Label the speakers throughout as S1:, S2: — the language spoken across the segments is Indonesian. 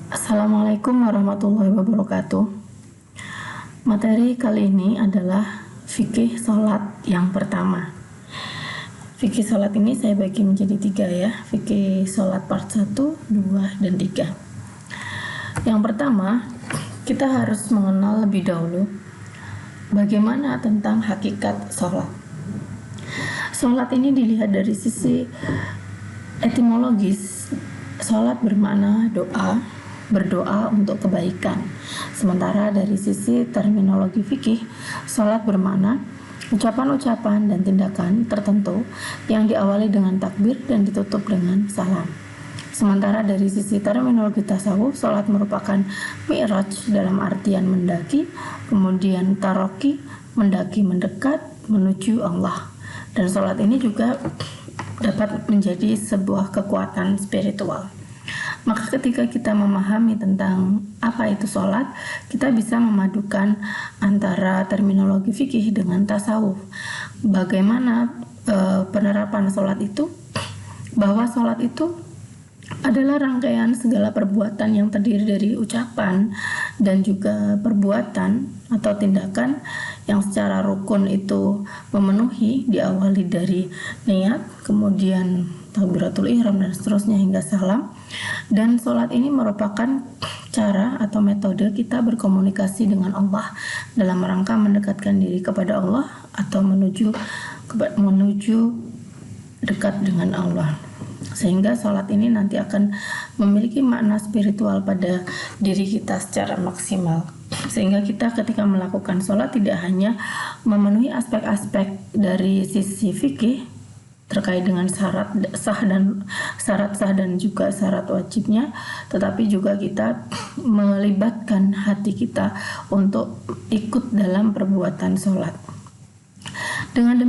S1: Assalamualaikum warahmatullahi wabarakatuh. Materi kali ini adalah fikih sholat yang pertama. Fikih sholat ini saya bagi menjadi 3 ya. Fikih sholat part 1, 2, dan 3. Yang pertama, kita harus mengenal lebih dahulu bagaimana tentang hakikat sholat. Sholat ini dilihat dari sisi etimologis. Sholat bermakna doa, berdoa untuk kebaikan. Sementara dari sisi terminologi fikih, sholat bermakna ucapan-ucapan dan tindakan tertentu yang diawali dengan takbir dan ditutup dengan salam. Sementara dari sisi terminologi tasawuf, sholat merupakan mi'raj dalam artian mendaki, kemudian taroki, mendaki mendekat menuju Allah. Dan sholat ini juga dapat menjadi sebuah kekuatan spiritual. Maka ketika kita memahami tentang apa itu sholat, kita bisa memadukan antara terminologi fikih dengan tasawuf. Bagaimana penerapan sholat itu? Bahwa sholat itu adalah rangkaian segala perbuatan yang terdiri dari ucapan dan juga perbuatan atau tindakan yang secara rukun itu memenuhi, diawali dari niat, kemudian takbiratul ihram dan seterusnya hingga salam. Dan sholat ini merupakan cara atau metode kita berkomunikasi dengan Allah dalam rangka mendekatkan diri kepada Allah atau menuju dekat dengan Allah. Sehingga sholat ini nanti akan memiliki makna spiritual pada diri kita secara maksimal. Sehingga kita ketika melakukan sholat tidak hanya memenuhi aspek-aspek dari sisi fikih terkait dengan syarat sah dan juga syarat wajibnya, tetapi juga kita melibatkan hati kita untuk ikut dalam perbuatan sholat. Dengan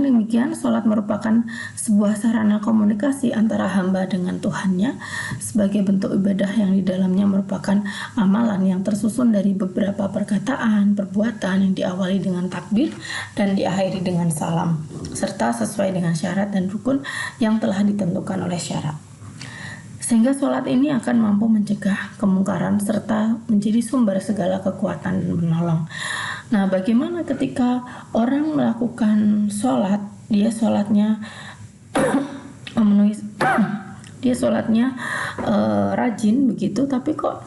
S1: demikian, sholat merupakan sebuah sarana komunikasi antara hamba dengan Tuhannya sebagai bentuk ibadah yang di dalamnya merupakan amalan yang tersusun dari beberapa perkataan, perbuatan yang diawali dengan takbir dan diakhiri dengan salam, serta sesuai dengan syarat dan rukun yang telah ditentukan oleh syara. Sehingga sholat ini akan mampu mencegah kemungkaran serta menjadi sumber segala kekuatan dan menolong. Nah, bagaimana ketika orang melakukan sholat, dia sholatnya memenuhi, dia sholatnya rajin begitu, tapi kok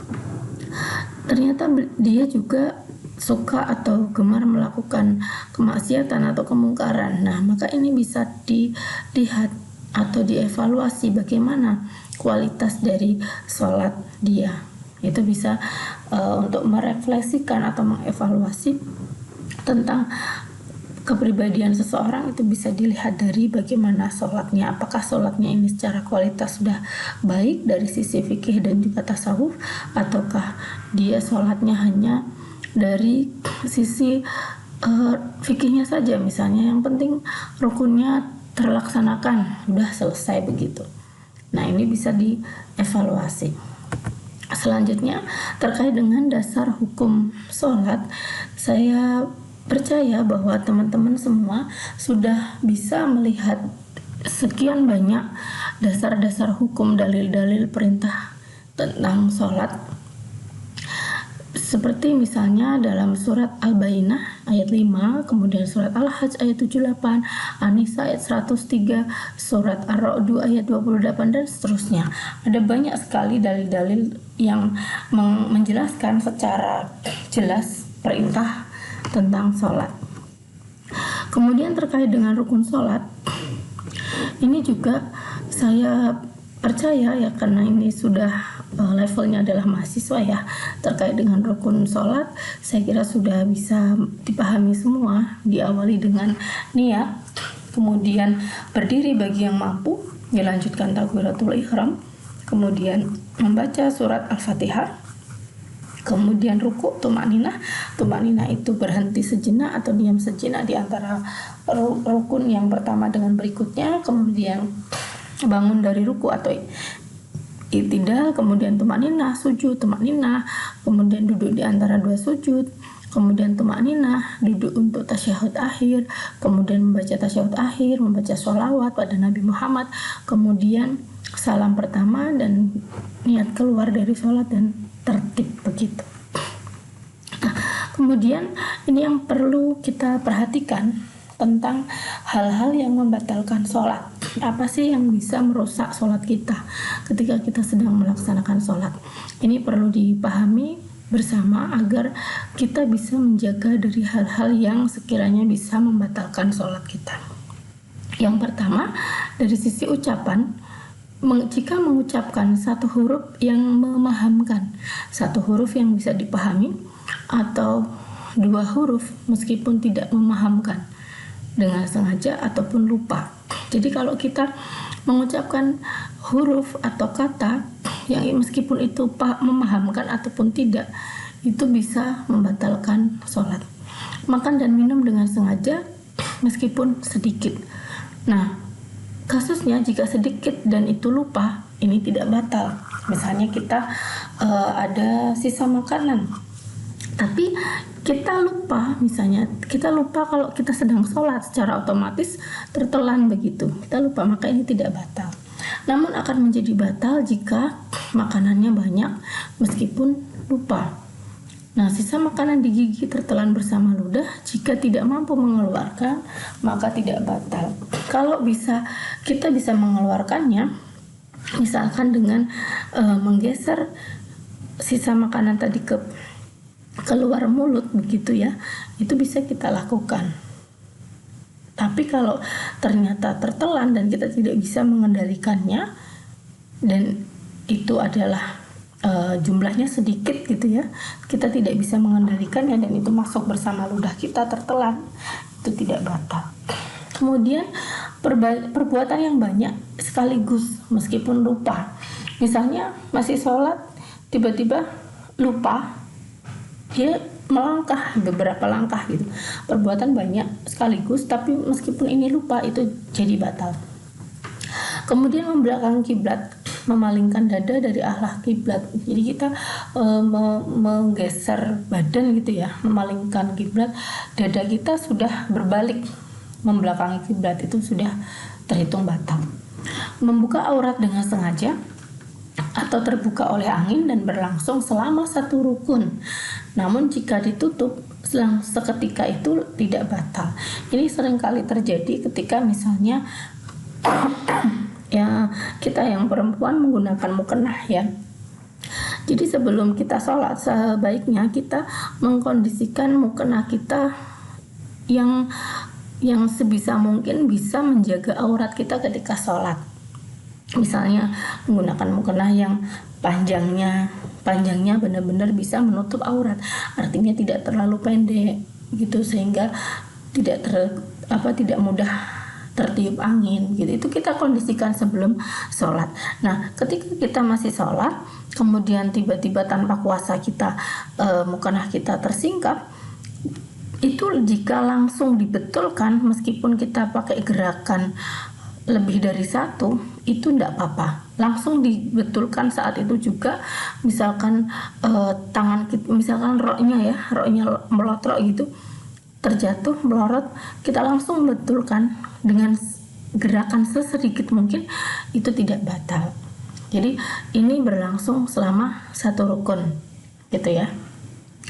S1: ternyata dia juga suka atau gemar melakukan kemaksiatan atau kemungkaran. Nah, maka ini bisa dilihat atau dievaluasi bagaimana kualitas dari sholat dia. Itu bisa untuk merefleksikan atau mengevaluasi tentang kepribadian seseorang. Itu bisa dilihat dari bagaimana sholatnya, apakah sholatnya ini secara kualitas sudah baik dari sisi fikih dan juga tasawuf, ataukah dia sholatnya hanya dari sisi fikihnya saja, misalnya yang penting rukunnya terlaksanakan, sudah selesai begitu. Nah, ini bisa dievaluasi. Selanjutnya, terkait dengan dasar hukum sholat, saya percaya bahwa teman-teman semua sudah bisa melihat sekian banyak dasar-dasar hukum, dalil-dalil perintah tentang sholat. Seperti misalnya dalam surat Al-Bayyinah ayat 5, kemudian surat Al-Hajj ayat 78, An-Nisa ayat 103, surat Ar-Ra'd ayat 28, dan seterusnya. Ada banyak sekali dalil-dalil yang menjelaskan secara jelas perintah tentang sholat. Kemudian terkait dengan rukun sholat, ini juga saya percaya ya, karena ini sudah levelnya adalah mahasiswa ya, terkait dengan rukun sholat saya kira sudah bisa dipahami semua. Diawali dengan niat, kemudian berdiri bagi yang mampu, dilanjutkan takbiratul ihram, kemudian membaca surat Al-Fatihah, kemudian ruku, tumakninah. Tumakninah itu berhenti sejenak atau diam sejenak di antara rukun yang pertama dengan berikutnya, kemudian bangun dari ruku atau i'tidal, kemudian tumakninah, sujud, tumakninah, kemudian duduk di antara dua sujud, kemudian tumakninah, duduk untuk tasyahud akhir, kemudian membaca tasyahud akhir, membaca sholawat pada Nabi Muhammad, kemudian salam pertama dan niat keluar dari sholat dan tertib begitu. Nah, kemudian ini yang perlu kita perhatikan tentang hal-hal yang membatalkan sholat. Apa sih yang bisa merusak sholat kita ketika kita sedang melaksanakan sholat? Ini perlu dipahami bersama agar kita bisa menjaga dari hal-hal yang sekiranya bisa membatalkan sholat kita. Yang pertama, dari sisi ucapan, jika mengucapkan satu huruf yang memahamkan, satu huruf yang bisa dipahami, atau dua huruf meskipun tidak memahamkan dengan sengaja ataupun lupa. Jadi kalau kita mengucapkan huruf atau kata yang meskipun itu memahamkan ataupun tidak, itu bisa membatalkan sholat. Makan dan minum dengan sengaja meskipun sedikit. Nah, kasusnya jika sedikit dan itu lupa, ini tidak batal. Misalnya kita ada sisa makanan, tapi kita lupa, misalnya kita lupa kalau kita sedang sholat, secara otomatis tertelan begitu. Kita lupa, maka ini tidak batal. Namun akan menjadi batal jika makanannya banyak meskipun lupa. Nah, sisa makanan di gigi tertelan bersama ludah, jika tidak mampu mengeluarkan, maka tidak batal. Kalau kita bisa mengeluarkannya, misalkan dengan menggeser sisa makanan tadi keluar mulut begitu ya, itu bisa kita lakukan. Tapi kalau ternyata tertelan dan kita tidak bisa mengendalikannya, dan itu adalah jumlahnya sedikit gitu ya, kita tidak bisa mengendalikannya dan itu masuk bersama ludah kita tertelan, itu tidak batal. Kemudian perbuatan yang banyak sekaligus meskipun lupa, misalnya masih sholat tiba-tiba lupa, dia melangkah beberapa langkah gitu, perbuatan banyak sekaligus tapi meskipun ini lupa, itu jadi batal. Kemudian membelakangi kiblat, memalingkan dada dari arah kiblat. Jadi kita menggeser badan gitu ya, memalingkan kiblat, dada kita sudah berbalik membelakangi kiblat, itu sudah terhitung batal. Membuka aurat dengan sengaja atau terbuka oleh angin dan berlangsung selama satu rukun. Namun jika ditutup seketika itu tidak batal. Ini seringkali terjadi ketika misalnya ya kita yang perempuan menggunakan mukena ya. Jadi sebelum kita sholat, sebaiknya kita mengkondisikan mukena kita yang sebisa mungkin bisa menjaga aurat kita ketika sholat. Misalnya menggunakan mukena yang panjangnya benar-benar bisa menutup aurat, artinya tidak terlalu pendek gitu sehingga tidak mudah tertiup angin gitu. Itu kita kondisikan sebelum sholat. Nah, ketika kita masih sholat, kemudian tiba-tiba tanpa kuasa kita mukena kita tersingkap, itu jika langsung dibetulkan meskipun kita pakai gerakan lebih dari satu, itu tidak apa-apa, langsung dibetulkan saat itu juga. Misalkan tangan kita, misalkan roknya melotrok gitu, terjatuh melorot, kita langsung betulkan dengan gerakan sesedikit mungkin, itu tidak batal. Jadi ini berlangsung selama satu rukun gitu ya,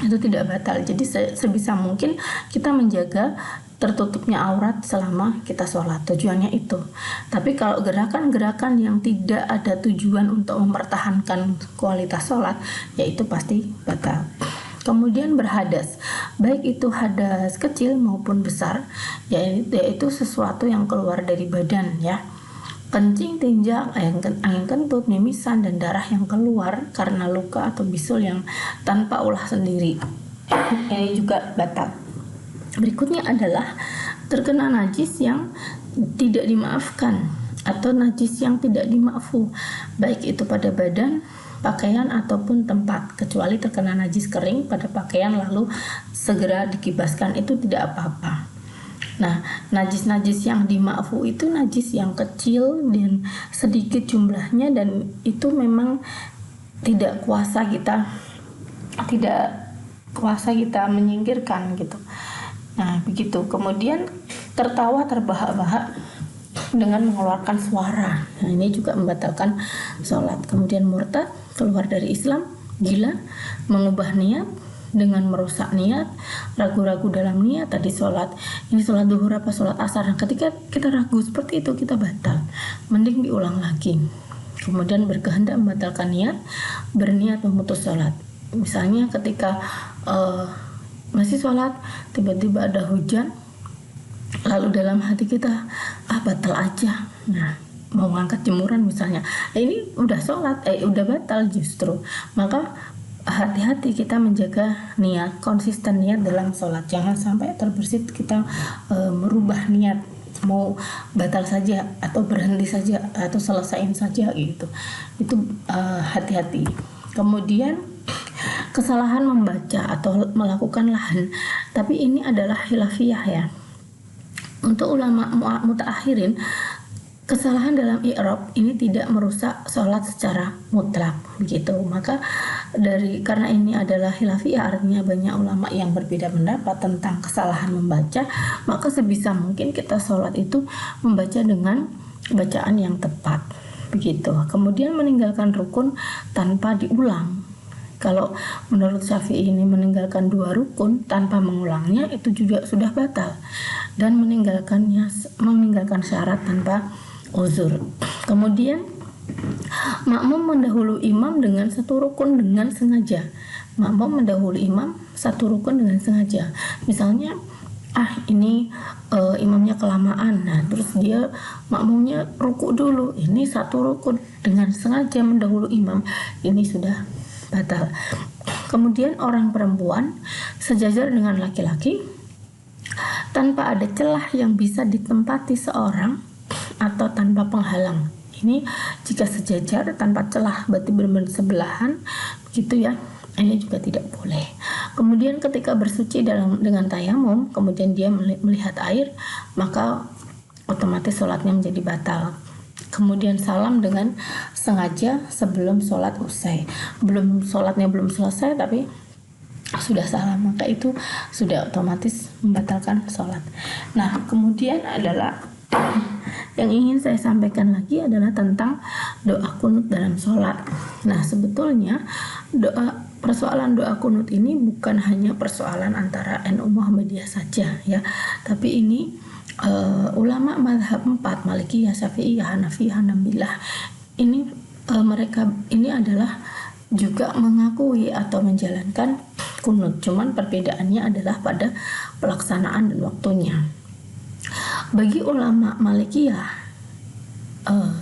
S1: itu tidak batal. Jadi sebisa mungkin kita menjaga tertutupnya aurat selama kita sholat, tujuannya itu. Tapi kalau gerakan-gerakan yang tidak ada tujuan untuk mempertahankan kualitas sholat, yaitu pasti batal. Kemudian berhadas, baik itu hadas kecil maupun besar, yaitu sesuatu yang keluar dari badan ya. Kencing, tinjak, angin kentut, mimisan, dan darah yang keluar karena luka atau bisul yang tanpa ulah sendiri, ini juga batal. Berikutnya adalah terkena najis yang tidak dimaafkan atau najis yang tidak dimaafu, baik itu pada badan, pakaian ataupun tempat, kecuali terkena najis kering pada pakaian lalu segera dikibaskan, itu tidak apa-apa. Nah, najis-najis yang dimaafu itu najis yang kecil dan sedikit jumlahnya, dan itu memang tidak kuasa kita menyingkirkan gitu. Nah, begitu. Kemudian tertawa terbahak-bahak dengan mengeluarkan suara. Nah, ini juga membatalkan sholat. Kemudian murtad, keluar dari Islam, gila, mengubah niat dengan merusak niat, ragu-ragu dalam niat tadi sholat. Ini sholat duhur apa sholat asar. Nah, ketika kita ragu seperti itu, kita batal. Mending diulang lagi. Kemudian berkehendak membatalkan niat, berniat memutus sholat. Misalnya ketika masih sholat, tiba-tiba ada hujan, lalu dalam hati kita batal aja. Nah, mau ngangkat jemuran misalnya, ini udah sholat, udah batal justru. Maka hati-hati kita menjaga niat, konsisten niat dalam sholat. Jangan sampai terbersit kita merubah niat, mau batal saja atau berhenti saja atau selesaiin saja gitu. Itu hati-hati. Kemudian kesalahan membaca atau melakukan lahan, tapi ini adalah khilafiyah ya. Untuk ulama mutaakhirin, kesalahan dalam i'rab ini tidak merusak sholat secara mutlak begitu. Maka karena ini adalah khilafiyah, artinya banyak ulama yang berbeda pendapat tentang kesalahan membaca, maka sebisa mungkin kita sholat itu membaca dengan bacaan yang tepat begitu. Kemudian meninggalkan rukun tanpa diulang. Kalau menurut Syafi'i ini meninggalkan 2 rukun tanpa mengulangnya itu juga sudah batal, dan meninggalkan syarat tanpa uzur. Kemudian makmum mendahului imam dengan 1 rukun dengan sengaja. Makmum mendahului imam 1 rukun dengan sengaja. Misalnya ini imamnya kelamaan, nah terus dia makmumnya rukuk dulu, ini 1 rukun dengan sengaja mendahului imam, ini sudah batal. Kemudian orang perempuan sejajar dengan laki-laki tanpa ada celah yang bisa ditempati seorang atau tanpa penghalang. Ini jika sejajar tanpa celah berarti benar-benar sebelahan begitu ya. Ini juga tidak boleh. Kemudian ketika bersuci dengan tayamum, kemudian dia melihat air, maka otomatis sholatnya menjadi batal. Kemudian salam dengan sengaja sebelum sholat usai. Sholatnya belum selesai tapi sudah salam, maka itu sudah otomatis membatalkan sholat. Nah, kemudian adalah yang ingin saya sampaikan lagi adalah tentang doa kunut dalam sholat. Nah, sebetulnya persoalan doa kunut ini bukan hanya persoalan antara NU Muhammadiyah saja ya, tapi ini ulama mazhab 4 Malikiyah, Syafi'iyah, Hanafiyah, Hanabilah ini mereka ini adalah juga mengakui atau menjalankan kunut, cuman perbedaannya adalah pada pelaksanaan dan waktunya. Bagi ulama Malikiyah,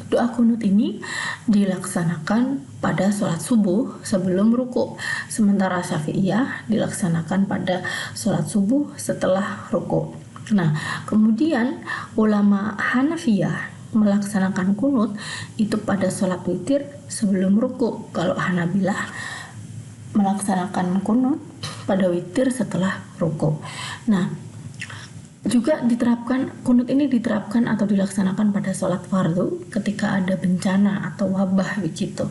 S1: doa kunut ini dilaksanakan pada sholat subuh sebelum ruku, sementara Syafi'iyah dilaksanakan pada sholat subuh setelah ruku. Nah, kemudian ulama Hanafiyah melaksanakan kunut itu pada sholat witir sebelum ruku. Kalau Hanabilah melaksanakan kunut pada witir setelah ruku. Nah, juga kunut ini diterapkan atau dilaksanakan pada sholat fardu ketika ada bencana atau wabah begitu.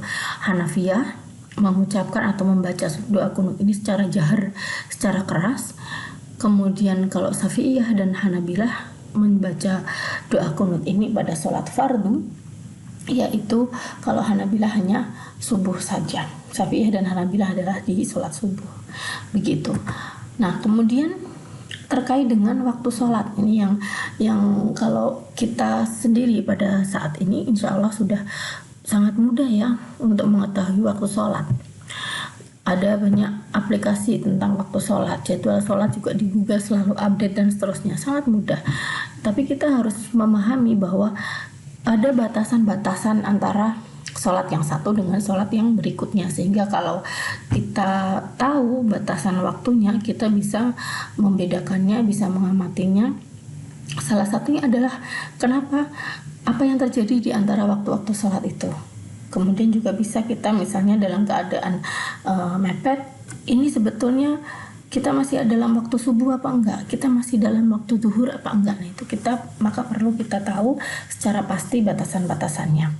S1: Hanafiyah mengucapkan atau membaca doa kunut ini secara jahar, secara keras. Kemudian kalau Syafi'iyah dan Hanabilah membaca doa kunut ini pada sholat fardu, yaitu kalau Hanabilah hanya subuh saja, Syafi'iyah dan Hanabilah adalah di sholat subuh begitu. Nah, kemudian terkait dengan waktu sholat ini yang kalau kita sendiri pada saat ini insya Allah sudah sangat mudah ya untuk mengetahui waktu sholat. Ada banyak aplikasi tentang waktu sholat, jadwal sholat juga di Google selalu update dan seterusnya, sangat mudah. Tapi kita harus memahami bahwa ada batasan-batasan antara sholat yang satu dengan sholat yang berikutnya, sehingga kalau kita tahu batasan waktunya, kita bisa membedakannya, bisa mengamatinya. Salah satunya adalah apa yang terjadi di antara waktu-waktu sholat itu. Kemudian juga bisa kita misalnya dalam keadaan mepet, ini sebetulnya kita masih dalam waktu subuh apa enggak, kita masih dalam waktu zuhur apa enggak. Nah, itu maka perlu kita tahu secara pasti batasan-batasannya.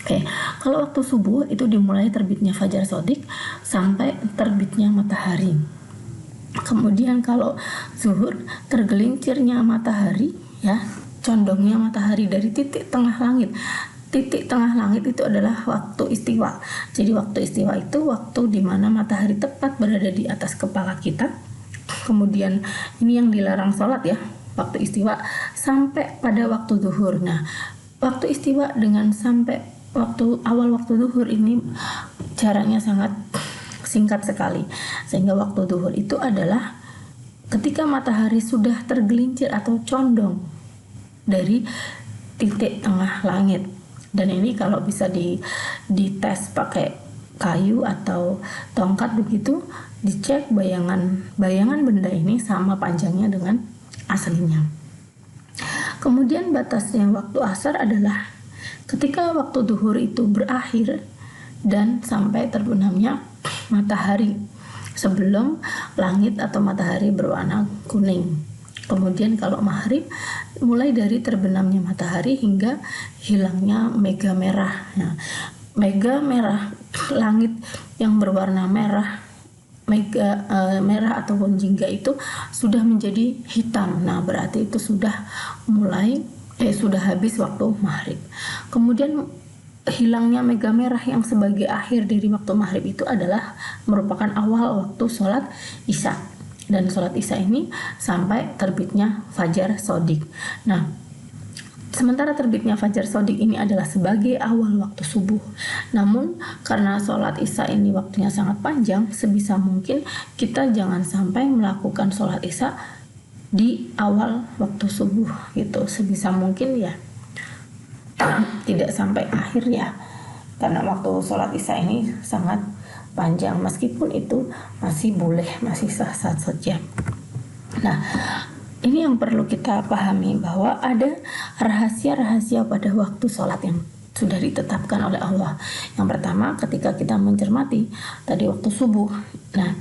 S1: Oke, kalau waktu subuh itu dimulai terbitnya fajar shodiq sampai terbitnya matahari. Kemudian kalau zuhur tergelincirnya matahari ya condongnya matahari dari titik tengah langit. Titik tengah langit itu adalah waktu istiwa. Jadi waktu istiwa itu waktu di mana matahari tepat berada di atas kepala kita. Kemudian ini yang dilarang sholat ya, waktu istiwa sampai pada waktu zuhur. Nah, waktu istiwa dengan sampai awal waktu zuhur ini jaraknya sangat singkat sekali. Sehingga waktu zuhur itu adalah ketika matahari sudah tergelincir atau condong dari titik tengah langit. Dan ini kalau bisa dites pakai kayu atau tongkat begitu, dicek bayangan benda ini sama panjangnya dengan aslinya. Kemudian batasnya waktu asar adalah ketika waktu zuhur itu berakhir dan sampai terbenamnya matahari sebelum langit atau matahari berwarna kuning. Kemudian kalau maghrib mulai dari terbenamnya matahari hingga hilangnya mega merah. Nah, mega merah, langit yang berwarna merah, merah ataupun jingga itu sudah menjadi hitam. Nah, berarti itu sudah habis waktu maghrib. Kemudian hilangnya mega merah yang sebagai akhir dari waktu maghrib itu adalah merupakan awal waktu sholat isya. Dan sholat isya ini sampai terbitnya fajar shodiq. Nah, sementara terbitnya fajar shodiq ini adalah sebagai awal waktu subuh. Namun karena sholat isya ini waktunya sangat panjang, sebisa mungkin kita jangan sampai melakukan sholat isya di awal waktu subuh gitu. Sebisa mungkin ya tidak sampai akhir ya, karena waktu sholat isya ini sangat panjang. Meskipun itu masih boleh, masih sah-sah saja. Nah, ini yang perlu kita pahami, bahwa ada rahasia-rahasia pada waktu sholat yang sudah ditetapkan oleh Allah. Yang pertama, ketika kita mencermati tadi waktu subuh. Nah,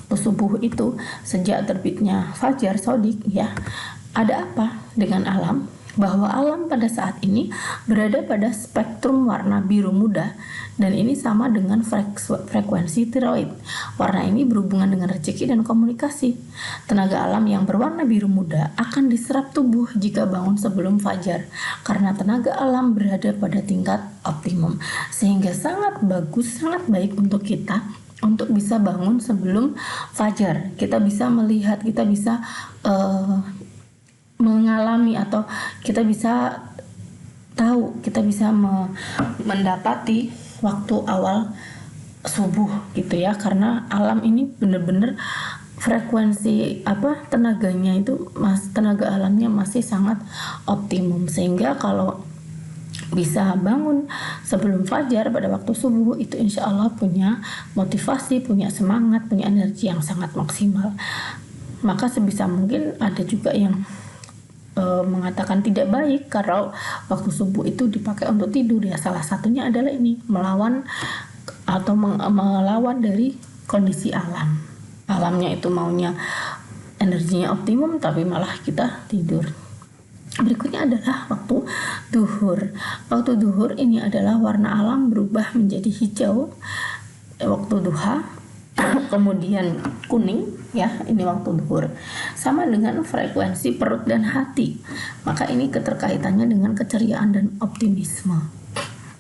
S1: waktu subuh itu sejak terbitnya fajar shodiq ya, ada apa dengan alam? Bahwa alam pada saat ini berada pada spektrum warna biru muda, dan ini sama dengan frekuensi tiroid. Warna ini berhubungan dengan rezeki dan komunikasi. Tenaga alam yang berwarna biru muda akan diserap tubuh jika bangun sebelum fajar, karena tenaga alam berada pada tingkat optimum. Sehingga sangat bagus, sangat baik untuk kita untuk bisa bangun sebelum fajar. Kita bisa melihat, kita bisa mengalami, atau kita bisa tahu, kita bisa mendapati waktu awal subuh gitu ya, karena alam ini benar-benar frekuensi tenaganya itu tenaga alamnya masih sangat optimum. Sehingga kalau bisa bangun sebelum fajar pada waktu subuh itu insya Allah punya motivasi, punya semangat, punya energi yang sangat maksimal. Maka sebisa mungkin ada juga yang mengatakan tidak baik kalau waktu subuh itu dipakai untuk tidur ya. Salah satunya adalah ini, melawan dari kondisi alam. Alamnya itu maunya energinya optimum, tapi malah kita tidur. Berikutnya adalah waktu duhur. Waktu duhur ini adalah warna alam berubah menjadi hijau waktu duha, kemudian kuning ya, ini waktu duhur. Sama dengan frekuensi perut dan hati, maka ini keterkaitannya dengan keceriaan dan optimisme.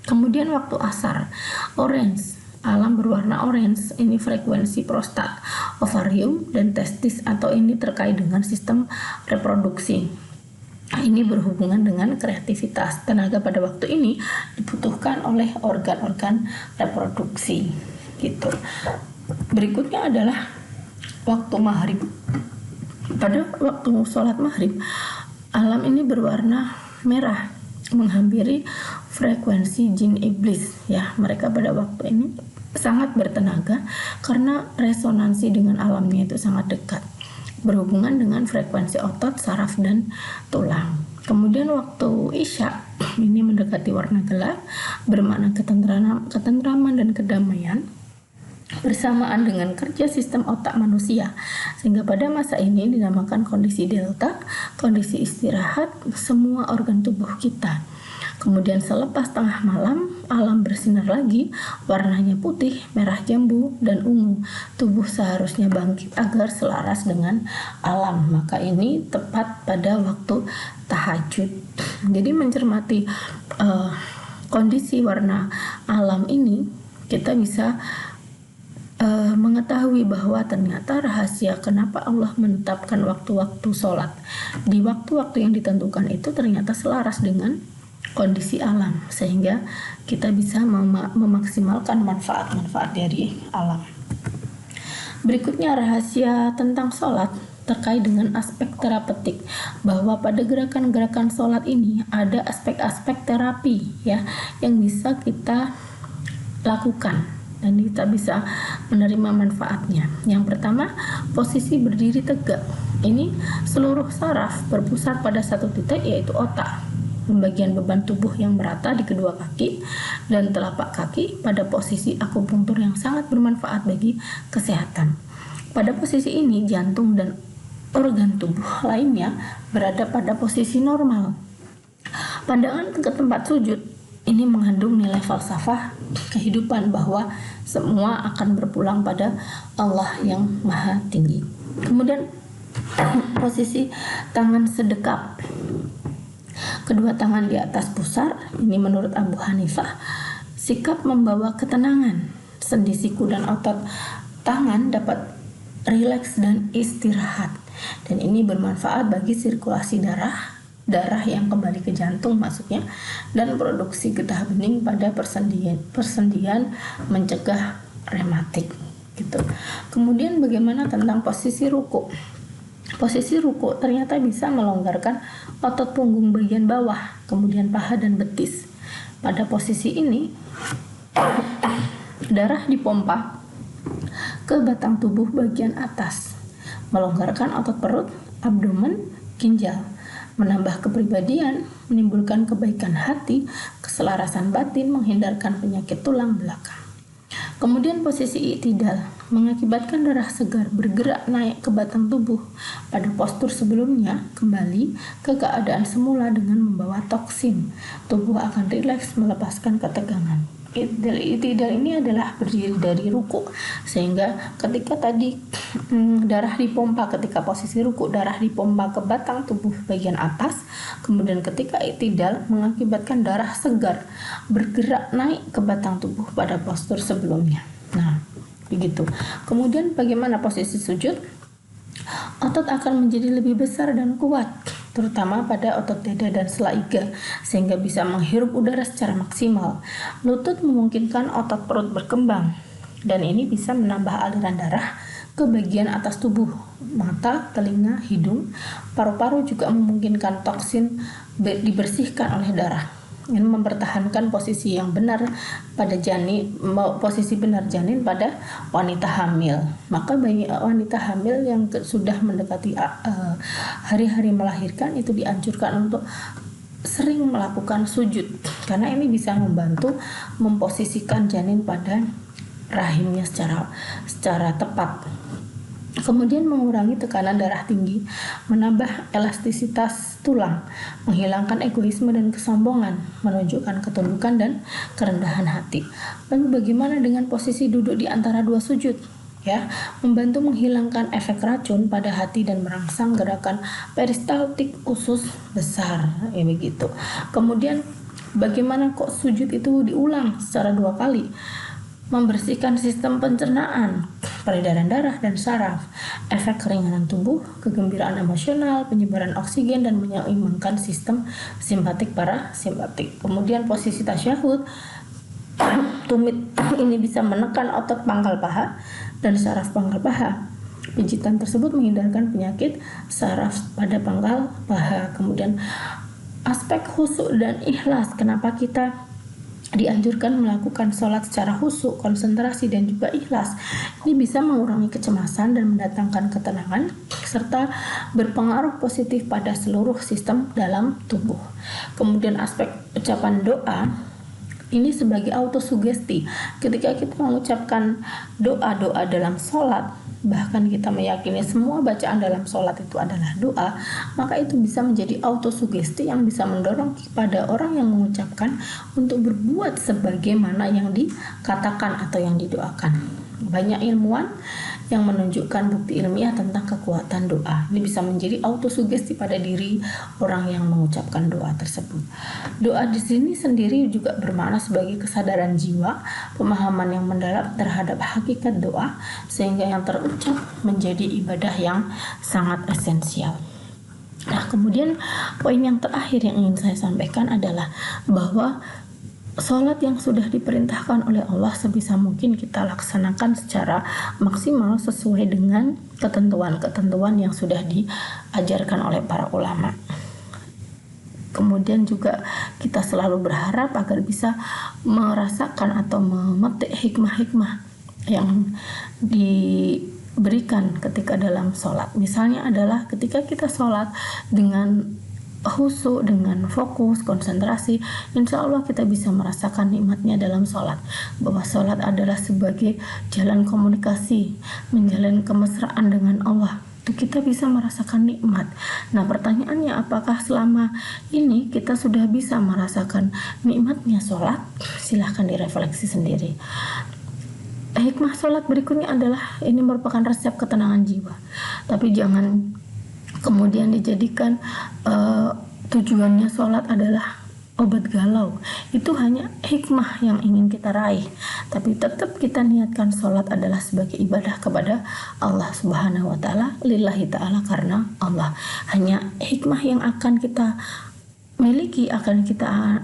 S1: Kemudian waktu asar, orange, alam berwarna orange, ini frekuensi prostat, ovarium, dan testis, atau ini terkait dengan sistem reproduksi. Ini berhubungan dengan kreativitas. Tenaga pada waktu ini dibutuhkan oleh organ-organ reproduksi gitu. Berikutnya adalah waktu maghrib. Pada waktu sholat maghrib, alam ini berwarna merah, menghampiri frekuensi jin iblis ya. Mereka pada waktu ini sangat bertenaga karena resonansi dengan alamnya itu sangat dekat, berhubungan dengan frekuensi otot, saraf, dan tulang. Kemudian waktu isya ini mendekati warna gelap, bermakna ketentraman dan kedamaian bersamaan dengan kerja sistem otak manusia, sehingga pada masa ini dinamakan kondisi delta, kondisi istirahat semua organ tubuh kita. Kemudian selepas tengah malam alam bersinar lagi, warnanya putih, merah jambu, dan ungu. Tubuh seharusnya bangkit agar selaras dengan alam. Maka ini tepat pada waktu tahajud. Jadi mencermati kondisi warna alam ini, kita bisa mengetahui bahwa ternyata rahasia kenapa Allah menetapkan waktu-waktu sholat di waktu-waktu yang ditentukan itu ternyata selaras dengan kondisi alam, sehingga kita bisa memaksimalkan manfaat-manfaat dari alam. Berikutnya rahasia tentang sholat terkait dengan aspek terapeutik, bahwa pada gerakan-gerakan sholat ini ada aspek-aspek terapi ya yang bisa kita lakukan dan kita bisa menerima manfaatnya. Yang pertama, posisi berdiri tegak. Ini seluruh saraf berpusat pada satu titik, yaitu otak. Pembagian beban tubuh yang merata di kedua kaki dan telapak kaki pada posisi akupunktur yang sangat bermanfaat bagi kesehatan. Pada posisi ini, jantung dan organ tubuh lainnya berada pada posisi normal. Pandangan ke tempat sujud ini mengandung nilai falsafah kehidupan bahwa semua akan berpulang pada Allah yang Maha Tinggi. Kemudian posisi tangan sedekap, kedua tangan di atas pusar, ini menurut Abu Hanifah, sikap membawa ketenangan. Sendi siku dan otot tangan dapat rileks dan istirahat, dan ini bermanfaat bagi sirkulasi darah yang kembali ke jantung maksudnya, dan produksi getah bening pada persendian mencegah rematik gitu. Kemudian bagaimana tentang posisi ruku? Posisi ruku ternyata bisa melonggarkan otot punggung bagian bawah, kemudian paha dan betis. Pada posisi ini darah dipompa ke batang tubuh bagian atas, melonggarkan otot perut, abdomen, ginjal, menambah kepribadian, menimbulkan kebaikan hati, keselarasan batin, menghindarkan penyakit tulang belakang. Kemudian posisi i'tidal mengakibatkan darah segar bergerak naik ke batang tubuh pada postur sebelumnya kembali ke keadaan semula dengan membawa toksin. Tubuh akan rileks melepaskan ketegangan. I'tidal ini adalah berdiri dari ruku, sehingga ketika tadi darah dipompa ketika posisi ruku, darah dipompa ke batang tubuh bagian atas, kemudian ketika i'tidal mengakibatkan darah segar bergerak naik ke batang tubuh pada postur sebelumnya. Nah, begitu. Kemudian bagaimana posisi sujud? Otot akan menjadi lebih besar dan kuat, terutama pada otot dada dan selaiga, sehingga bisa menghirup udara secara maksimal. Lutut memungkinkan otot perut berkembang, dan ini bisa menambah aliran darah ke bagian atas tubuh, mata, telinga, hidung. Paru-paru juga memungkinkan toksin dibersihkan oleh darah. Ini mempertahankan posisi yang benar pada janin, posisi benar janin pada wanita hamil. Maka bagi wanita hamil yang sudah mendekati hari-hari melahirkan itu dianjurkan untuk sering melakukan sujud, karena ini bisa membantu memposisikan janin pada rahimnya secara tepat. Kemudian mengurangi tekanan darah tinggi, menambah elastisitas tulang, menghilangkan egoisme dan kesombongan, menunjukkan ketundukan dan kerendahan hati. Lalu bagaimana dengan posisi duduk di antara dua sujud? Ya, membantu menghilangkan efek racun pada hati dan merangsang gerakan peristaltik usus besar, ya begitu. Kemudian bagaimana kok sujud itu diulang secara 2 kali? Membersihkan sistem pencernaan, peredaran darah dan saraf, efek keringanan tubuh, kegembiraan emosional, penyebaran oksigen, dan menyeimbangkan sistem simpatik parasimpatik. Kemudian posisi tasyahud, tumit ini bisa menekan otot pangkal paha dan saraf pangkal paha. Pijitan tersebut menghindarkan penyakit saraf pada pangkal paha. Kemudian aspek khusyuk dan ikhlas, kenapa kita dianjurkan melakukan sholat secara khusyuk, konsentrasi, dan juga ikhlas. Ini bisa mengurangi kecemasan dan mendatangkan ketenangan, serta berpengaruh positif pada seluruh sistem dalam tubuh. Kemudian aspek ucapan doa, ini sebagai autosugesti. Ketika kita mengucapkan doa-doa dalam sholat, bahkan kita meyakini semua bacaan dalam sholat itu adalah doa, maka itu bisa menjadi autosugesti yang bisa mendorong kepada orang yang mengucapkan untuk berbuat sebagaimana yang dikatakan atau yang didoakan. Banyak ilmuwan yang menunjukkan bukti ilmiah tentang kekuatan doa. Ini bisa menjadi autosugesti pada diri orang yang mengucapkan doa tersebut. Doa di sini sendiri juga bermakna sebagai kesadaran jiwa, pemahaman yang mendalam terhadap hakikat doa, sehingga yang terucap menjadi ibadah yang sangat esensial. Nah, kemudian poin yang terakhir yang ingin saya sampaikan adalah bahwa sholat yang sudah diperintahkan oleh Allah sebisa mungkin kita laksanakan secara maksimal sesuai dengan ketentuan-ketentuan yang sudah diajarkan oleh para ulama. Kemudian juga kita selalu berharap agar bisa merasakan atau memetik hikmah-hikmah yang diberikan ketika dalam sholat. Misalnya adalah ketika kita sholat dengan khusyuk, dengan fokus, konsentrasi, insya Allah kita bisa merasakan nikmatnya dalam sholat, bahwa sholat adalah sebagai jalan komunikasi, menjalin kemesraan dengan Allah. Itu kita bisa merasakan nikmat. Nah, pertanyaannya, apakah selama ini kita sudah bisa merasakan nikmatnya sholat? Silahkan direfleksi sendiri. Hikmah sholat berikutnya adalah, ini merupakan resep ketenangan jiwa, tapi jangan kemudian dijadikan tujuannya sholat adalah obat galau. Itu hanya hikmah yang ingin kita raih, tapi tetap kita niatkan sholat adalah sebagai ibadah kepada Allah Subhanahu wa Ta'ala, lillahi ta'ala, karena Allah. Hanya hikmah yang akan kita miliki, akan kita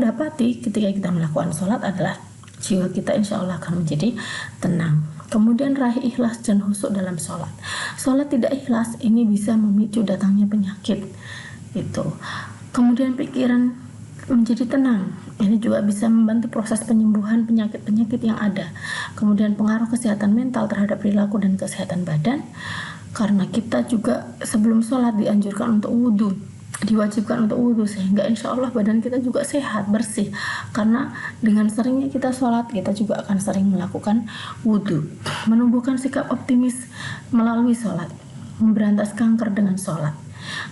S1: dapati ketika kita melakukan sholat adalah jiwa kita insya Allah akan menjadi tenang. Kemudian raih ikhlas dan khusyuk dalam sholat. Sholat tidak ikhlas ini bisa memicu datangnya penyakit. Itu. Kemudian pikiran menjadi tenang. Ini juga bisa membantu proses penyembuhan penyakit-penyakit yang ada. Kemudian pengaruh kesehatan mental terhadap perilaku dan kesehatan badan. Karena kita juga sebelum sholat dianjurkan untuk wudhu, diwajibkan untuk wudhu, sehingga insya Allah badan kita juga sehat, bersih. Karena dengan seringnya kita sholat, kita juga akan sering melakukan wudhu. Menumbuhkan sikap optimis melalui sholat, memberantas kanker dengan sholat.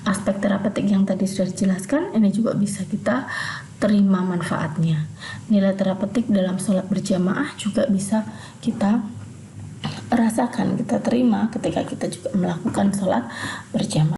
S1: Aspek terapeutik yang tadi sudah dijelaskan, ini juga bisa kita terima manfaatnya. Nilai terapeutik dalam sholat berjamaah juga bisa kita rasakan, kita terima ketika kita juga melakukan sholat berjamaah.